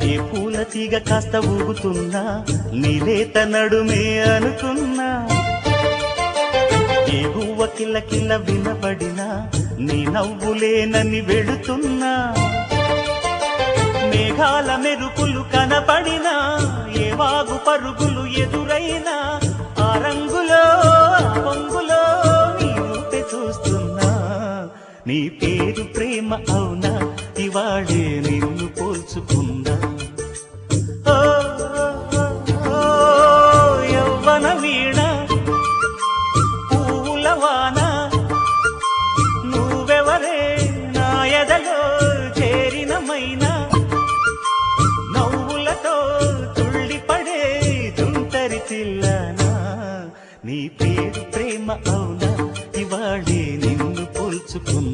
ఏ పూల తీగ కాస్త ఊగుతున్నా నీలేత నడుమే అనుకున్నా ఏ గువ్వ కిల్ల కిల్ల వినపడినా నీ నవ్వులేనని వెళుతున్నా మేఘాల మెరుపులు కనపడినా ఏ వాగు పరుగులు ఎదురైనా ఆ రంగులో పొంగులో నీ రూపే చూస్తున్నా నీ పేరు ప్రేమ అవునా ఇవాళే నిన్ను పోల్చుకున్నా యవ్వన వీణ పూల వాన నువ్వెవరే నా ఎదలో చేరిన మైనా నవ్వులతో తుళ్ళిపడే తుంటరి పిల్లనా నీ పేరు ప్రేమ అవునా ఇవాళే నిన్ను పోల్చుకున్నా